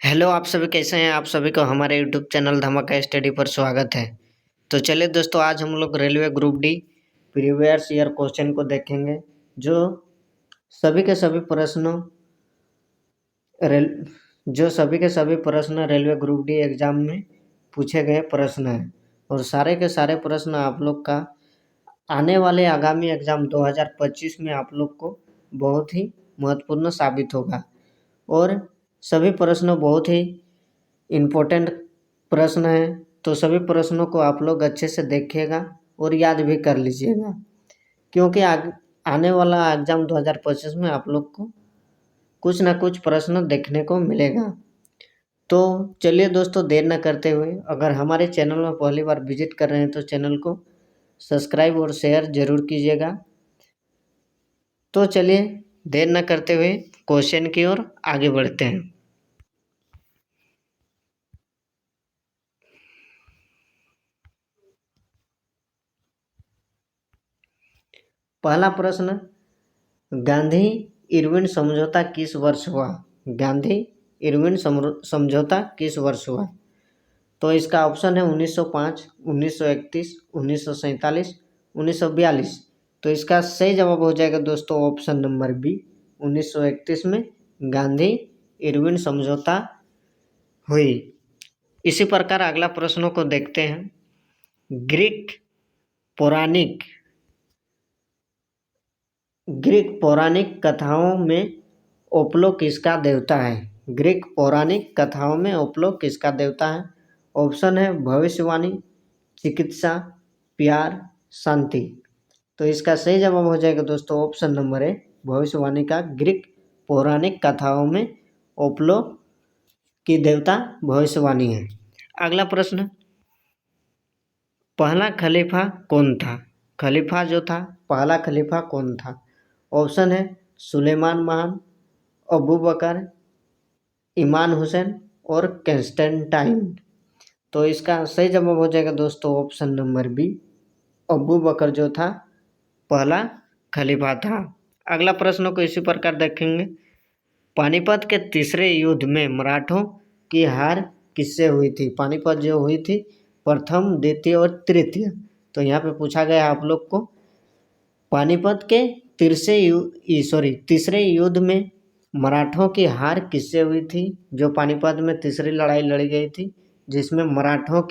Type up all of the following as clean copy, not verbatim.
Hello, आप सभी कैसे हैं। आप सभी को हमारे यूट्यूब चैनल धमाका स्टडी पर स्वागत है। तो चलिए दोस्तों, आज हम लोग railway group D previous year question को देखेंगे, जो सभी के सभी प्रश्नों रेल जो सभी के सभी प्रश्न रेलवे ग्रुप डी एग्जाम में पूछे गए प्रश्न हैं। और सारे के सारे प्रश्न आप लोग का आने वाले आगामी एग्जाम 2025 में आप लोग को बहुत ही महत्वपूर्ण साबित होगा। और सभी प्रश्न बहुत ही इम्पोर्टेंट प्रश्न है, तो सभी प्रश्नों को आप लोग अच्छे से देखिएगा और याद भी कर लीजिएगा, क्योंकि आने वाला एग्जाम 2025 में आप लोग को कुछ ना कुछ प्रश्न देखने को मिलेगा। तो चलिए दोस्तों, देर न करते हुए, अगर हमारे चैनल में पहली बार विजिट कर रहे हैं तो चैनल को सब्सक्राइब और शेयर जरूर कीजिएगा। तो चलिए देर न करते हुए क्वेश्चन की ओर आगे बढ़ते हैं। पहला प्रश्न, गांधी इरविन समझौता किस वर्ष हुआ। गांधी इरविन समझौता किस वर्ष हुआ। तो इसका ऑप्शन है 1905, 1931, 1947, 1942। तो इसका सही जवाब हो जाएगा दोस्तों ऑप्शन नंबर बी, 1931 में गांधी इरविन समझौता हुई। इसी प्रकार अगला प्रश्नों को देखते हैं। ग्रीक पौराणिक कथाओं में ओप्लो किसका देवता है। ग्रीक पौराणिक कथाओं में ओप्लो किसका देवता है। ऑप्शन है भविष्यवाणी, चिकित्सा, प्यार, शांति। तो इसका सही जवाब हो जाएगा दोस्तों ऑप्शन नंबर ए, भविष्यवाणी का ग्रीक पौराणिक कथाओं में ओप्लो की देवता भविष्यवाणी है। अगला प्रश्न, पहला खलीफा कौन था। खलीफा जो था, पहला खलीफा कौन था। ऑप्शन है सुलेमान महान, अबू बकर, इमाम हुसैन और कैंस्टेंटाइन। तो इसका सही जवाब हो जाएगा दोस्तों ऑप्शन नंबर बी, अबू बकर जो था पहला खलीफा था। अगला प्रश्न को इसी प्रकार देखेंगे। पानीपत के तीसरे युद्ध में मराठों की हार किससे हुई थी। पानीपत जो हुई थी प्रथम, द्वितीय और तृतीय। तो यहाँ पे पूछा गया आप लोग को, पानीपत के तीसरे युद्ध में मराठों की हार किससे हुई थी। जो पानीपत में तीसरी लड़ाई लड़ी गई थी, जिसमें मराठों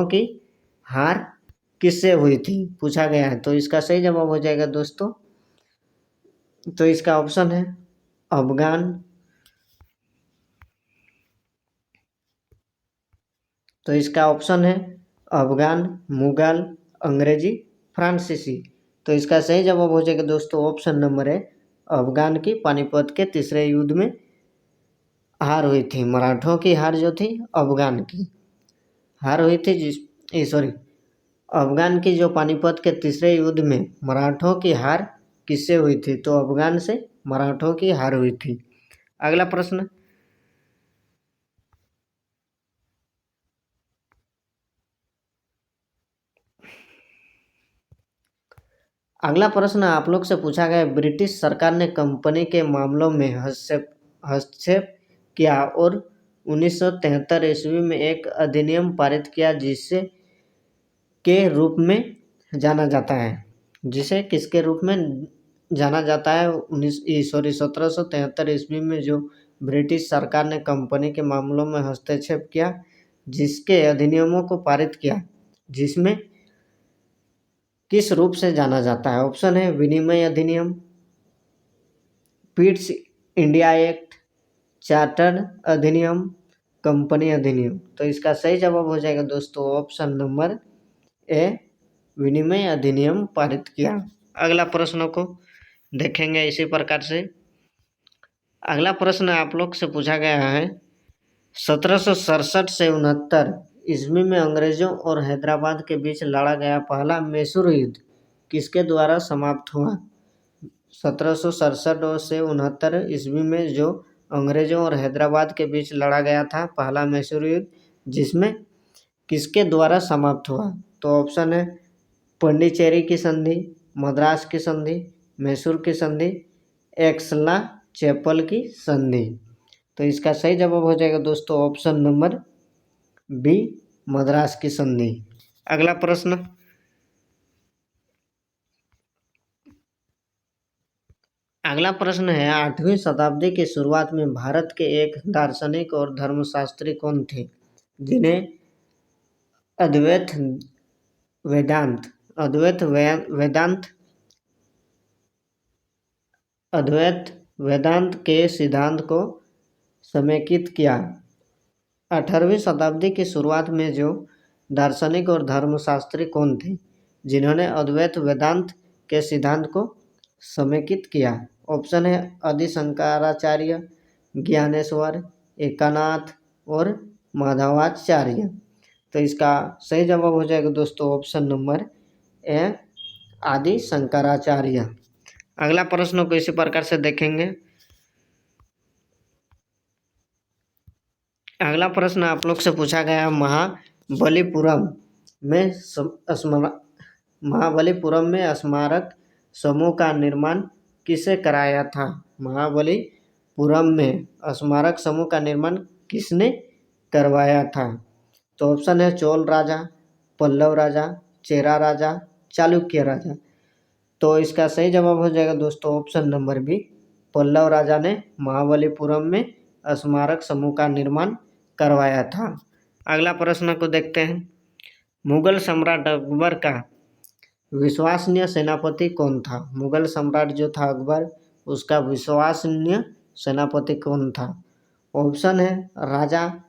की हार किससे हुई थी, पूछा गया है। तो इसका सही जवाब हो जाएगा दोस्तों, तो इसका ऑप्शन है अफगान। तो इसका ऑप्शन है अफगान, मुगल, अंग्रेजी, फ्रांसीसी। तो इसका सही जवाब हो जाएगा दोस्तों ऑप्शन नंबर है, अफगान की पानीपत के तीसरे युद्ध में हार हुई थी। मराठों की हार जो थी, अफगान की हार हुई थी, अफगान की जो पानीपत के तीसरे युद्ध में मराठों की हार किससे हुई थी। तो अफगान से मराठों की हार हुई थी। अगला प्रश्न, आप लोग से पूछा गया, ब्रिटिश सरकार ने कंपनी के मामलों में हस्तक्षेप किया और 1973 ईस्वी में एक अधिनियम पारित किया जिसे के रूप में जाना जाता है। जिसे किसके रूप में जाना जाता है। 1773 ईस्वी में जो ब्रिटिश सरकार ने कंपनी के मामलों में हस्तक्षेप किया, जिसके अधिनियमों को पारित किया, जिसमें किस रूप से जाना जाता है। ऑप्शन है विनिमय अधिनियम, पिट्स इंडिया एक्ट, चार्टर्ड अधिनियम, कंपनी अधिनियम। तो इसका सही जवाब हो जाएगा दोस्तों ऑप्शन नंबर ए, विनिमय अधिनियम पारित किया। अगला प्रश्न को देखेंगे इसी प्रकार से। अगला प्रश्न आप लोग से पूछा गया है, 1767 से 69 ईस्वी में अंग्रेजों और हैदराबाद के बीच लड़ा गया पहला मैसूर युद्ध किसके द्वारा समाप्त हुआ। 1767 से 69 ईस्वी में जो अंग्रेजों और हैदराबाद के बीच लड़ा गया था पहला मैसूर युद्ध, जिसमें किसके द्वारा समाप्त हुआ। तो ऑप्शन है पांडिचेरी की संधि, मद्रास की संधि, मैसूर की संधि, एक्सला चैपल की संधि। तो इसका सही जवाब हो जाएगा दोस्तों ऑप्शन नंबर बी, मद्रास की संधि। अगला प्रश्न, अगला प्रश्न है 8वीं शताब्दी की शुरुआत में भारत के एक दार्शनिक और धर्मशास्त्री कौन थे जिन्हें अद्वैत वेदांत अद्वैत वेदांत अद्वैत वेदांत के सिद्धांत को समेकित किया। 18वीं शताब्दी की शुरुआत में जो दार्शनिक और धर्मशास्त्री कौन थे जिन्होंने अद्वैत वेदांत के सिद्धांत को समेकित किया? ऑप्शन है आदि शंकराचार्य, ज्ञानेश्वर, एकानाथ और माधवाचार्य। तो इसका सही जवाब हो जाएगा दोस्तों ऑप्शन नंबर ए, आदि शंकराचार्य। अगला प्रश्न को इसी प्रकार से देखेंगे। अगला प्रश्न आप लोग से पूछा गया महाबलीपुरम में स्मारक समूह का निर्माण किसे कराया था? महाबलीपुरम में स्मारक समूह का निर्माण किसने करवाया था? तो ऑप्शन है चोल राजा, पल्लव राजा, चेरा राजा, चालुक्य राजा। तो इसका सही जवाब हो जाएगा दोस्तों ऑप्शन नंबर बी, पल्लव राजा ने महाबलीपुरम में स्मारक समूह का निर्माण करवाया था। अगला प्रश्न को देखते हैं। मुगल सम्राट अकबर का विश्वसनीय सेनापति कौन था? मुगल सम्राट जो था अकबर, उसका विश्वसनीय सेनापति कौन था? ऑप्शन है राजा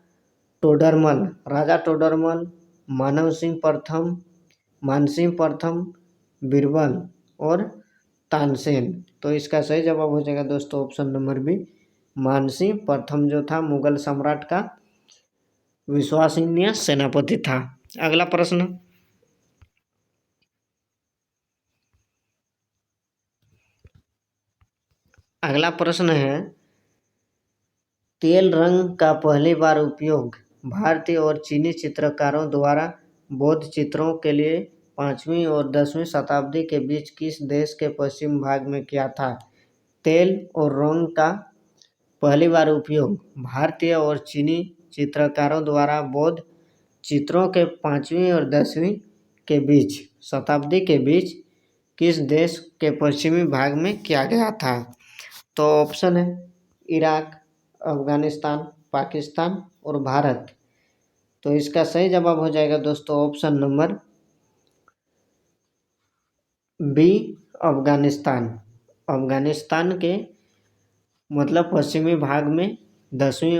टोडरमल, मानसिंह प्रथम, बीरबल और तानसेन। तो इसका सही जवाब हो जाएगा दोस्तों ऑप्शन नंबर बी, मानसिंह प्रथम जो था मुगल सम्राट का विश्वसनीय सेनापति था। अगला प्रश्न, है तेल रंग का पहली बार उपयोग भारतीय और चीनी चित्रकारों द्वारा बौद्ध चित्रों के लिए 5वीं और 10वीं शताब्दी के बीच किस देश के पश्चिम भाग में किया था? तेल और रंग का पहली बार उपयोग भारतीय और चीनी चित्रकारों द्वारा बौद्ध चित्रों के 5वीं और 10वीं के बीच शताब्दी के बीच किस देश के पश्चिमी भाग में किया गया था? तो ऑप्शन है इराक, अफगानिस्तान, पाकिस्तान और भारत। तो इसका सही जवाब हो जाएगा दोस्तों ऑप्शन नंबर बी, अफगानिस्तान के मतलब पश्चिमी भाग में 5वीं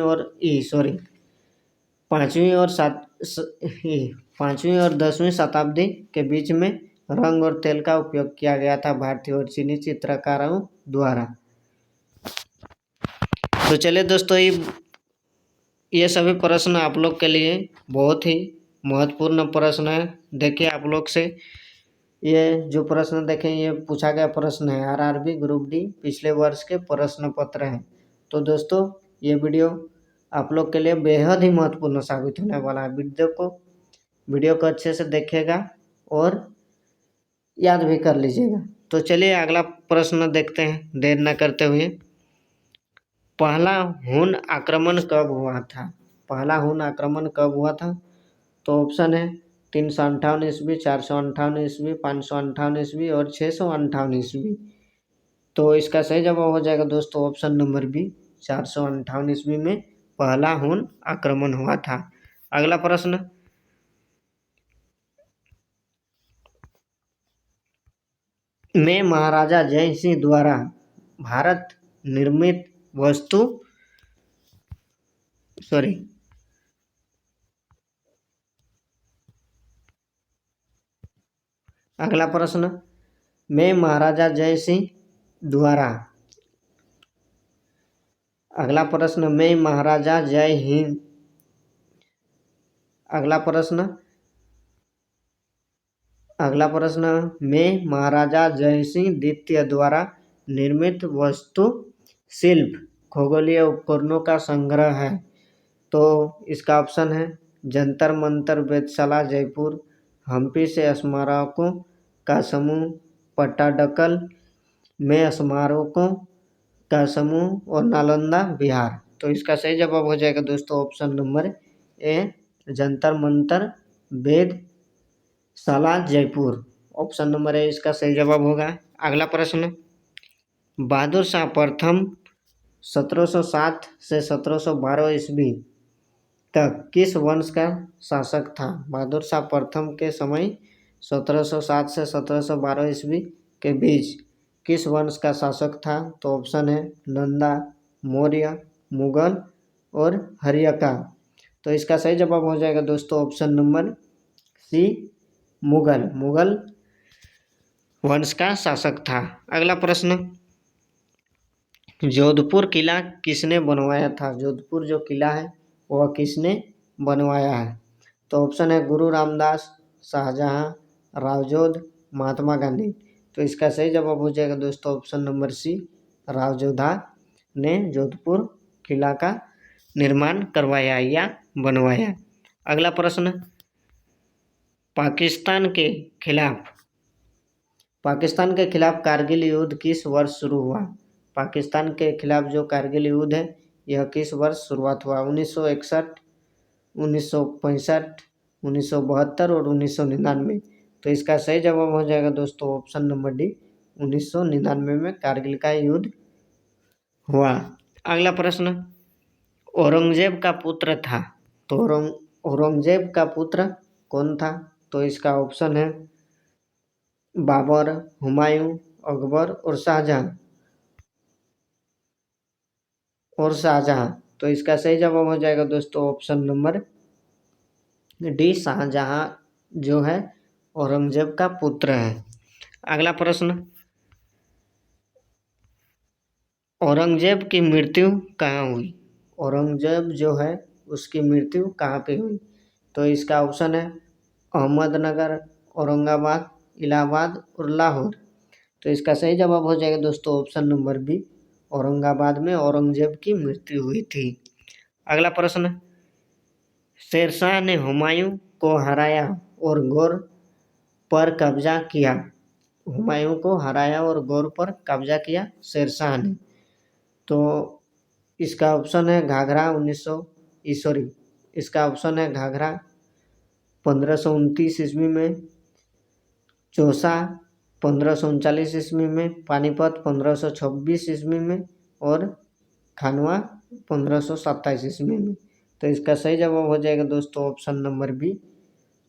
और 10वीं शताब्दी के बीच में रंग और तेल का उपयोग किया गया था भारतीय और चीनी चित्रकारों द्वारा। तो चलिए दोस्तों, ये सभी प्रश्न आप लोग के लिए बहुत ही महत्वपूर्ण प्रश्न है। देखिए आप लोग से ये जो प्रश्न देखें ये पूछा गया प्रश्न है आरआरबी ग्रुप डी पिछले वर्ष के प्रश्न पत्र हैं। तो दोस्तों ये वीडियो आप लोग के लिए बेहद ही महत्वपूर्ण साबित होने वाला है। वीडियो को अच्छे से देखिएगा और याद भी कर लीजिएगा। तो चलिए अगला प्रश्न देखते हैं देर न करते हुए। पहला हुन आक्रमण कब हुआ था? तो ऑप्शन है 358 ईस्वी, 458 ईस्वी, 558 ईस्वी और 658 ईस्वी। तो इसका सही जवाब हो जाएगा दोस्तों ऑप्शन नंबर बी, 458 ईस्वी में पहला हुन आक्रमण हुआ था। अगला प्रश्न, में महाराजा जय सिंह द्वारा भारत निर्मित वस्तु अगला प्रश्न, में महाराजा जय सिंह द्वारा अगला प्रश्न, में महाराजा जय हिंद अगला प्रश्न, में महाराजा जय सिंह द्वितीय द्वारा निर्मित वस्तु शिल्प खगोलीय उपकरणों का संग्रह है। तो इसका ऑप्शन है जंतर मंतर वेधशाला जयपुर, हम्पी से स्मारकों का समूह, पट्टाडकल में स्मारकों का समूह और नालंदा बिहार। तो इसका सही जवाब हो जाएगा दोस्तों option number A, Jantar Mantar वेधशाला जयपुर। ऑप्शन नंबर ए इसका सही जवाब होगा। अगला प्रश्न, बहादुर शाह प्रथम 1707 से 1712 ईस्वी तक किस वंश का शासक था? बहादुर शाह प्रथम के समय 1707 से 1712 ईस्वी के बीच किस वंश का शासक था? तो ऑप्शन है नंदा, मौर्य, मुगल और हर्यका। तो इसका सही जवाब हो जाएगा दोस्तों ऑप्शन नंबर सी, मुगल वंश का शासक था। अगला प्रश्न, जोधपुर किला किसने बनवाया था? जोधपुर जो किला है वह किसने बनवाया है? तो ऑप्शन है गुरु रामदास, शाहजहां, रावजोध, महात्मा गांधी। तो इसका सही जवाब हो जाएगा दोस्तों ऑप्शन नंबर सी, रावजोधा ने जोधपुर किला का निर्माण करवाया या बनवाया। अगला प्रश्न, पाकिस्तान के खिलाफ कारगिल युद्ध किस वर्ष शुरू हुआ? पाकिस्तान के खिलाफ जो कारगिल युद्ध है यह किस वर्ष शुरुआत हुआ? 1961, 1965, 1972 और 1999। तो इसका सही जवाब हो जाएगा दोस्तों ऑप्शन नंबर डी, 1999 में कारगिल का युद्ध हुआ। अगला प्रश्न, औरंगजेब का पुत्र था, तो औरंगजेब का पुत्र कौन था? तो इसका ऑप्शन है बाबर, हुमायूं, अकबर और शाहजहां। तो इसका सही जवाब हो जाएगा दोस्तों ऑप्शन नंबर डी, शाहजहां जो है औरंगजेब का पुत्र है। अगला प्रश्न, औरंगजेब की मृत्यु कहाँ हुई? औरंगजेब जो है उसकी मृत्यु कहाँ पे हुई? तो इसका ऑप्शन है अहमदनगर, औरंगाबाद, इलाहाबाद और लाहौर। तो इसका सही जवाब हो जाएगा दोस्तों ऑप्शन नंबर बी, औरंगाबाद में औरंगजेब की मृत्यु हुई थी। अगला प्रश्न, शेरशाह ने हुमायूं को हराया और गौर पर कब्जा किया। हुमायूं को हराया और गौर पर कब्जा किया शेरशाह ने। तो इसका ऑप्शन है घाघरा 1529 ईस्वी में, चौसा 1539 ईस्वी में, पानीपत 1526 ईस्वी में और खानवा 1527 ईस्वी में। तो इसका सही जवाब हो जाएगा दोस्तों ऑप्शन नंबर बी,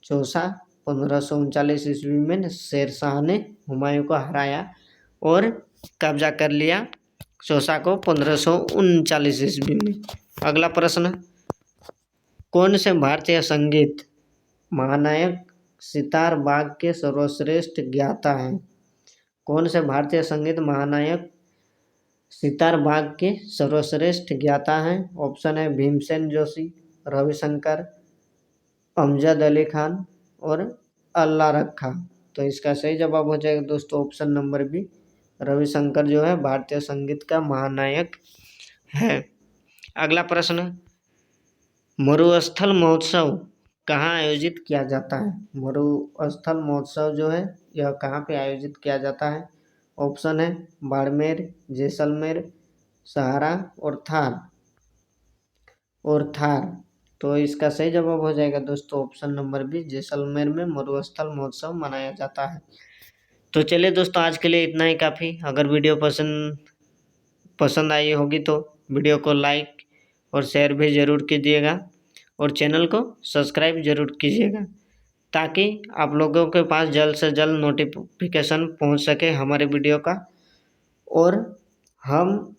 चौसा 1539 ईस्वी में शेरशाह ने हुमायूं को हराया और कब्जा कर लिया चौसा को 1539 ईस्वी में। अगला प्रश्न, कौन से भारतीय संगीत महानायक सितार बाग के सर्वश्रेष्ठ ज्ञाता हैं? कौन से भारतीय संगीत महानायक सितार बाग के सर्वश्रेष्ठ ज्ञाता हैं? ऑप्शन है भीमसेन जोशी, रविशंकर, अमजद अली खान और अल्लाह रखा। तो इसका सही जवाब हो जाएगा दोस्तों ऑप्शन नंबर बी, रविशंकर जो है भारतीय संगीत का महानायक है। अगला प्रश्न, मरुस्थल महोत्सव कहाँ आयोजित किया जाता है? मरुस्थल महोत्सव जो है यह कहाँ पे आयोजित किया जाता है? ऑप्शन है बाड़मेर, जैसलमेर, सहारा और थार। तो इसका सही जवाब हो जाएगा दोस्तों ऑप्शन नंबर बी, जैसलमेर में मरुस्थल महोत्सव मनाया जाता है। तो चलिए दोस्तों आज के लिए इतना ही काफ़ी। अगर वीडियो पसंद आई होगी तो वीडियो को लाइक और शेयर भी ज़रूर कीजिएगा और चैनल को सब्सक्राइब ज़रूर कीजिएगा ताकि आप लोगों के पास जल्द से जल्द नोटिफिकेशन पहुंच सके हमारे वीडियो का और हम